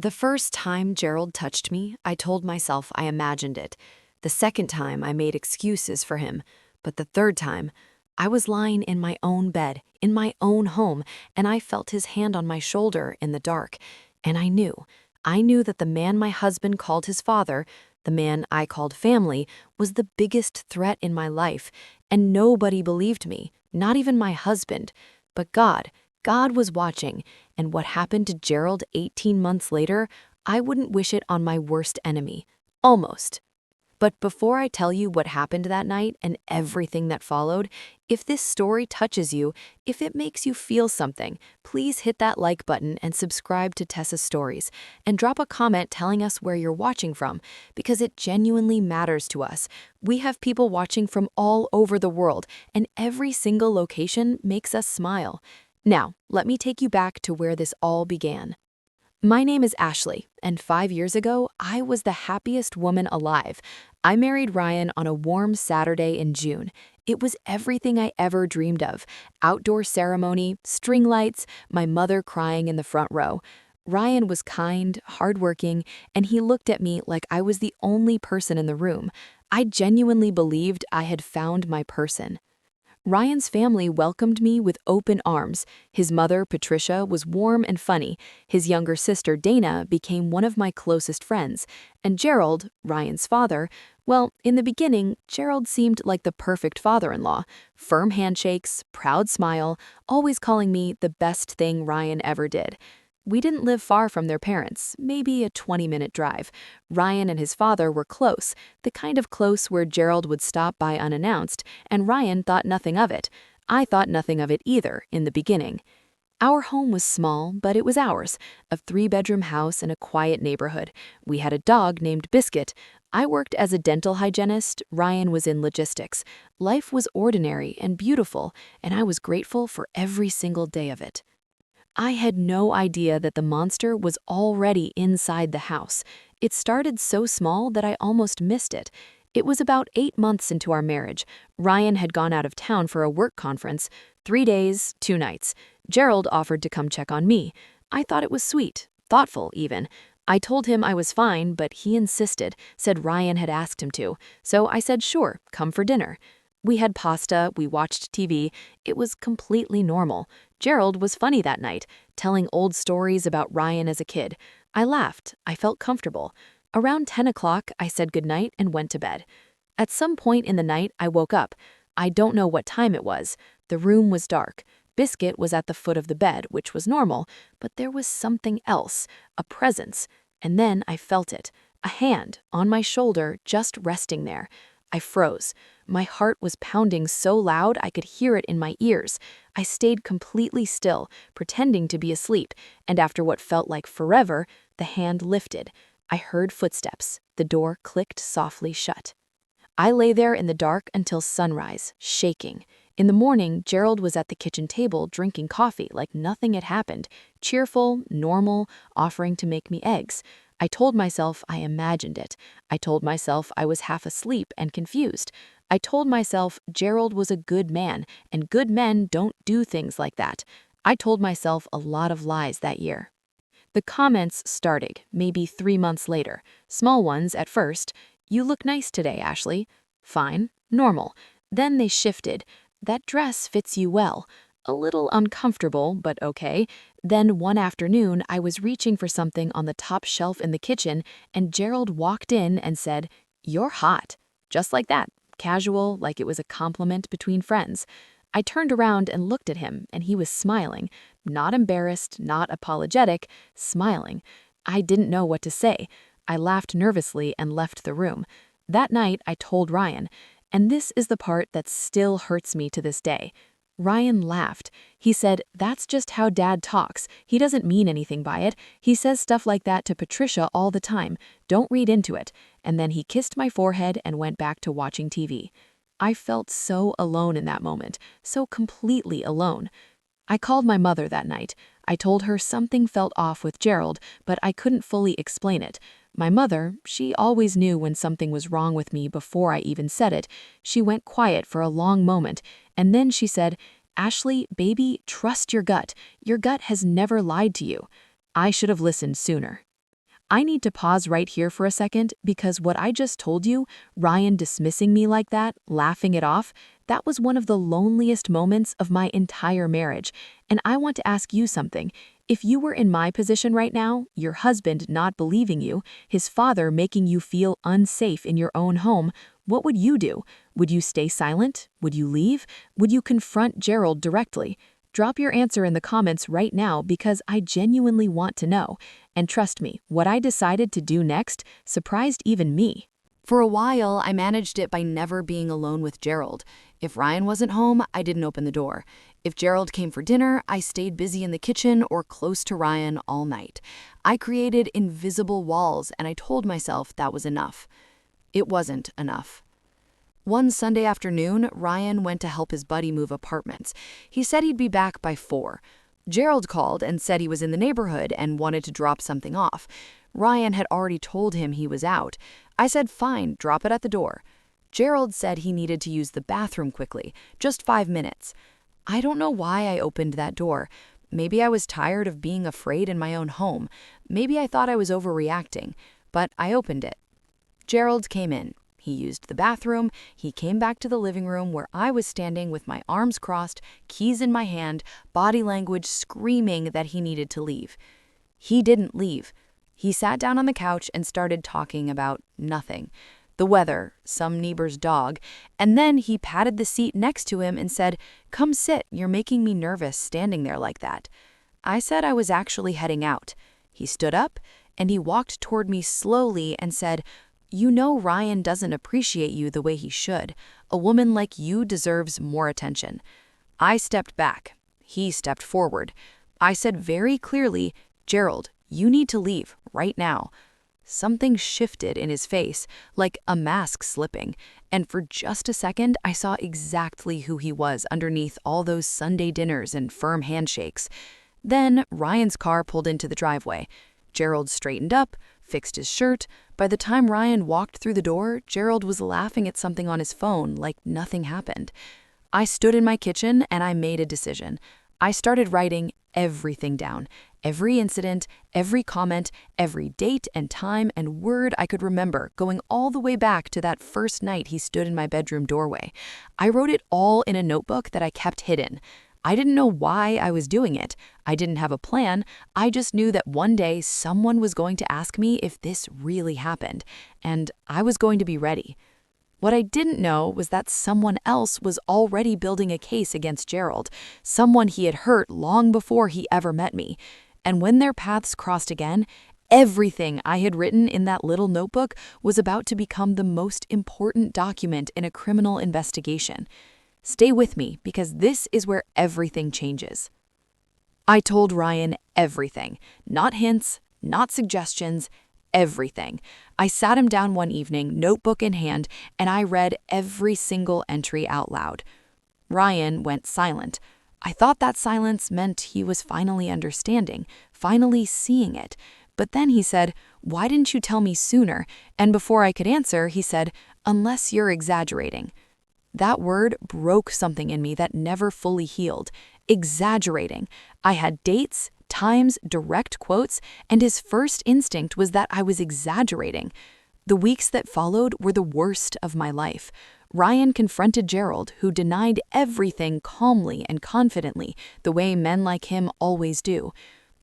The first time Gerald touched me, I told myself I imagined it. The second time, I made excuses for him. But the third time, I was lying in my own bed, in my own home, and I felt his hand on my shoulder in the dark. And I knew that the man my husband called his father, the man I called family, was the biggest threat in my life. And nobody believed me, not even my husband. But God was watching, and what happened to Gerald 18 months later, I wouldn't wish it on my worst enemy. Almost. But before I tell you what happened that night and everything that followed, if this story touches you, if it makes you feel something, please hit that like button and subscribe to Tessa's Stories, and drop a comment telling us where you're watching from, because it genuinely matters to us. We have people watching from all over the world, and every single location makes us smile. Now, let me take you back to where this all began. My name is Ashley, and 5 years ago, I was the happiest woman alive. I married Ryan on a warm Saturday in June. It was everything I ever dreamed of. Outdoor ceremony, string lights, my mother crying in the front row. Ryan was kind, hardworking, and he looked at me like I was the only person in the room. I genuinely believed I had found my person. Ryan's family welcomed me with open arms. His mother, Patricia, was warm and funny. His younger sister, Dana, became one of my closest friends. And Gerald, Ryan's father, well, in the beginning, Gerald seemed like the perfect father-in-law. Firm handshakes, proud smile, always calling me the best thing Ryan ever did. We didn't live far from their parents, maybe a 20-minute drive. Ryan and his father were close, the kind of close where Gerald would stop by unannounced, and Ryan thought nothing of it. I thought nothing of it either in the beginning. Our home was small, but it was ours, a 3-bedroom house in a quiet neighborhood. We had a dog named Biscuit. I worked as a dental hygienist, Ryan was in logistics. Life was ordinary and beautiful, and I was grateful for every single day of it. I had no idea that the monster was already inside the house. It started so small that I almost missed it. It was about 8 months into our marriage. Ryan had gone out of town for a work conference, 3 days, 2 nights. Gerald offered to come check on me. I thought it was sweet, thoughtful even. I told him I was fine, but he insisted, said Ryan had asked him to. So I said, sure, come for dinner. We had pasta, we watched TV. It was completely normal. Gerald was funny that night, telling old stories about Ryan as a kid. I laughed. I felt comfortable. Around 10 o'clock, I said goodnight and went to bed. At some point in the night, I woke up. I don't know what time it was. The room was dark. Biscuit was at the foot of the bed, which was normal, but there was something else, a presence. And then I felt it, a hand on my shoulder just resting there. I froze. My heart was pounding so loud I could hear it in my ears. I stayed completely still, pretending to be asleep, and after what felt like forever, the hand lifted. I heard footsteps. The door clicked softly shut. I lay there in the dark until sunrise, shaking. In the morning, Gerald was at the kitchen table drinking coffee like nothing had happened, cheerful, normal, offering to make me eggs. I told myself I imagined it. I told myself I was half asleep and confused. I told myself Gerald was a good man, and good men don't do things like that. I told myself a lot of lies that year. The comments started, maybe 3 months later. Small ones at first. You look nice today, Ashley. Fine, normal. Then they shifted. That dress fits you well. A little uncomfortable, but okay. Then one afternoon, I was reaching for something on the top shelf in the kitchen, and Gerald walked in and said, "You're hot." Just like that, casual, like it was a compliment between friends. I turned around and looked at him, and he was smiling. Not embarrassed, not apologetic, smiling. I didn't know what to say. I laughed nervously and left the room. That night, I told Ryan, and this is the part that still hurts me to this day. Ryan laughed. He said, "That's just how Dad talks. He doesn't mean anything by it. He says stuff like that to Patricia all the time. Don't read into it." And then he kissed my forehead and went back to watching TV. I felt so alone in that moment, so completely alone. I called my mother that night. I told her something felt off with Gerald, but I couldn't fully explain it. My mother, she always knew when something was wrong with me before I even said it. She went quiet for a long moment, and then she said, "Ashley, baby, trust your gut. Your gut has never lied to you." I should have listened sooner. I need to pause right here for a second because what I just told you, Ryan dismissing me like that, laughing it off, that was one of the loneliest moments of my entire marriage. And I want to ask you something. If you were in my position right now, your husband not believing you, his father making you feel unsafe in your own home, what would you do? Would you stay silent? Would you leave? Would you confront Gerald directly? Drop your answer in the comments right now because I genuinely want to know. And trust me, what I decided to do next surprised even me. For a while, I managed it by never being alone with Gerald. If Ryan wasn't home, I didn't open the door. If Gerald came for dinner, I stayed busy in the kitchen or close to Ryan all night. I created invisible walls and I told myself that was enough. It wasn't enough. One Sunday afternoon, Ryan went to help his buddy move apartments. He said he'd be back by 4. Gerald called and said he was in the neighborhood and wanted to drop something off. Ryan had already told him he was out. I said, fine, drop it at the door. Gerald said he needed to use the bathroom quickly, just 5 minutes. I don't know why I opened that door. Maybe I was tired of being afraid in my own home. Maybe I thought I was overreacting, but I opened it. Gerald came in. He used the bathroom. He came back to the living room where I was standing with my arms crossed, keys in my hand, body language screaming that he needed to leave. He didn't leave. He sat down on the couch and started talking about nothing. The weather, some neighbor's dog, and then he patted the seat next to him and said, "Come sit, you're making me nervous standing there like that." I said I was actually heading out. He stood up and he walked toward me slowly and said, "You know Ryan doesn't appreciate you the way he should. A woman like you deserves more attention." I stepped back. He stepped forward. I said very clearly, "Gerald, you need to leave right now." Something shifted in his face, like a mask slipping, and for just a second I saw exactly who he was underneath all those Sunday dinners and firm handshakes. Then Ryan's car pulled into the driveway. Gerald straightened up, fixed his shirt. By the time Ryan walked through the door, Gerald was laughing at something on his phone like nothing happened. I stood in my kitchen and I made a decision. I started writing everything down. Every incident, every comment, every date and time and word I could remember, going all the way back to that first night he stood in my bedroom doorway. I wrote it all in a notebook that I kept hidden. I didn't know why I was doing it. I didn't have a plan. I just knew that one day someone was going to ask me if this really happened, and I was going to be ready. What I didn't know was that someone else was already building a case against Gerald, someone he had hurt long before he ever met me. And when their paths crossed again, everything I had written in that little notebook was about to become the most important document in a criminal investigation. Stay with me because this is where everything changes. I told Ryan everything, not hints, not suggestions, everything. I sat him down one evening, notebook in hand, and I read every single entry out loud. Ryan went silent. I thought that silence meant he was finally understanding, finally seeing it. But then he said, "Why didn't you tell me sooner?" And before I could answer, he said, "Unless you're exaggerating." That word broke something in me that never fully healed. Exaggerating. I had dates, times, direct quotes, and his first instinct was that I was exaggerating. The weeks that followed were the worst of my life. Ryan confronted Gerald, who denied everything calmly and confidently, the way men like him always do.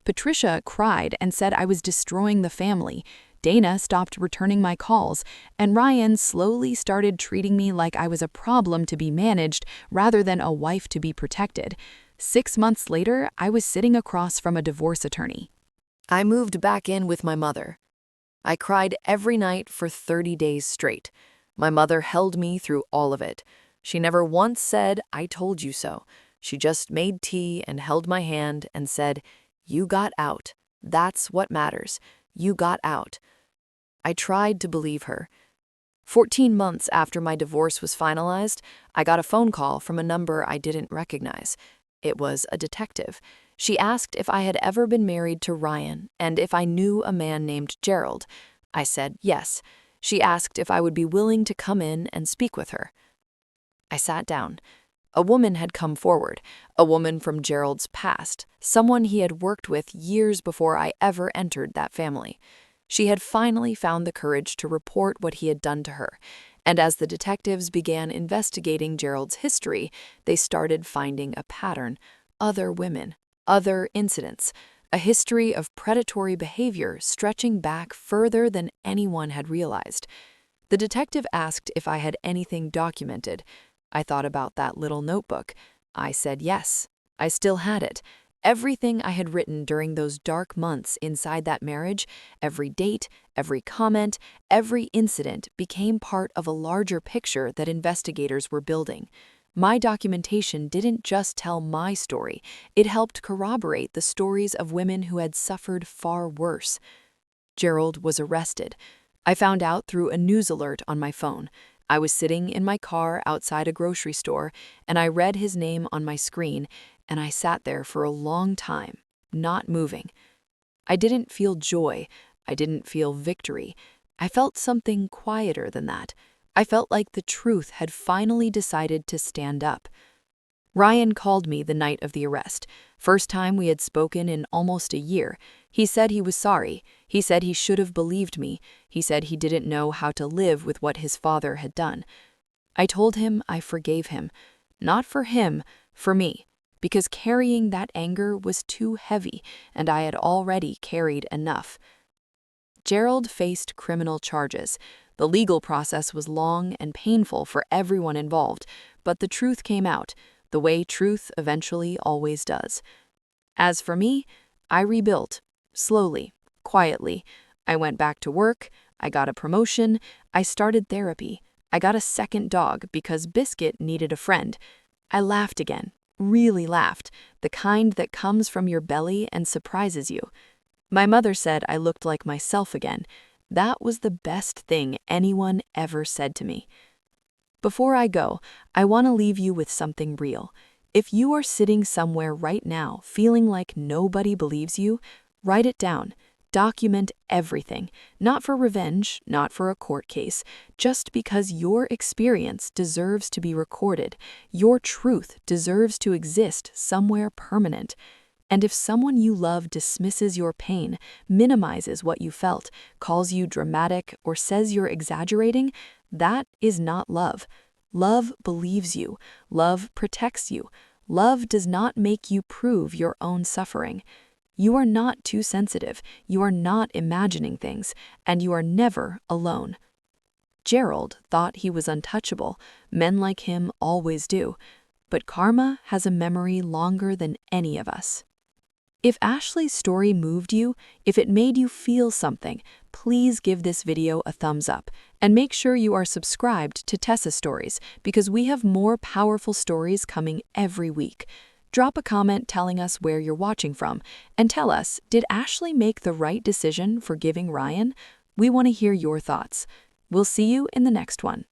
Patricia cried and said I was destroying the family. Dana stopped returning my calls, and Ryan slowly started treating me like I was a problem to be managed rather than a wife to be protected. 6 months later, I was sitting across from a divorce attorney. I moved back in with my mother. I cried every night for 30 days straight. My mother held me through all of it. She never once said, "I told you so." She just made tea and held my hand and said, "You got out. That's what matters. You got out." I tried to believe her. 14 months after my divorce was finalized, I got a phone call from a number I didn't recognize. It was a detective. She asked if I had ever been married to Ryan and if I knew a man named Gerald. I said yes. She asked if I would be willing to come in and speak with her. I sat down. A woman had come forward, a woman from Gerald's past, someone he had worked with years before I ever entered that family. She had finally found the courage to report what he had done to her, and as the detectives began investigating Gerald's history, they started finding a pattern: other women, other incidents, a history of predatory behavior stretching back further than anyone had realized. The detective asked if I had anything documented. I thought about that little notebook. I said yes. I still had it. Everything I had written during those dark months inside that marriage, every date, every comment, every incident became part of a larger picture that investigators were building. My documentation didn't just tell my story, it helped corroborate the stories of women who had suffered far worse. Gerald was arrested. I found out through a news alert on my phone. I was sitting in my car outside a grocery store, and I read his name on my screen, and I sat there for a long time, not moving. I didn't feel joy. I didn't feel victory. I felt something quieter than that. I felt like the truth had finally decided to stand up. Ryan called me the night of the arrest. First time we had spoken in almost a year. He said he was sorry. He said he should have believed me. He said he didn't know how to live with what his father had done. I told him I forgave him. Not for him, for me. Because carrying that anger was too heavy, and I had already carried enough. Gerald faced criminal charges. The legal process was long and painful for everyone involved, but the truth came out, the way truth eventually always does. As for me, I rebuilt, slowly, quietly. I went back to work, I got a promotion, I started therapy, I got a second dog because Biscuit needed a friend. I laughed again, really laughed, the kind that comes from your belly and surprises you. My mother said I looked like myself again. That was the best thing anyone ever said to me. Before I go, I want to leave you with something real. If you are sitting somewhere right now feeling like nobody believes you, write it down. Document everything, not for revenge, not for a court case, just because your experience deserves to be recorded. Your truth deserves to exist somewhere permanent. And if someone you love dismisses your pain, minimizes what you felt, calls you dramatic, or says you're exaggerating, that is not love. Love believes you. Love protects you. Love does not make you prove your own suffering. You are not too sensitive, you are not imagining things, and you are never alone. Gerald thought he was untouchable. Men like him always do. But karma has a memory longer than any of us. If Ashley's story moved you, if it made you feel something, please give this video a thumbs up and make sure you are subscribed to Tessa Stories because we have more powerful stories coming every week. Drop a comment telling us where you're watching from and tell us, did Ashley make the right decision for giving Ryan? We want to hear your thoughts. We'll see you in the next one.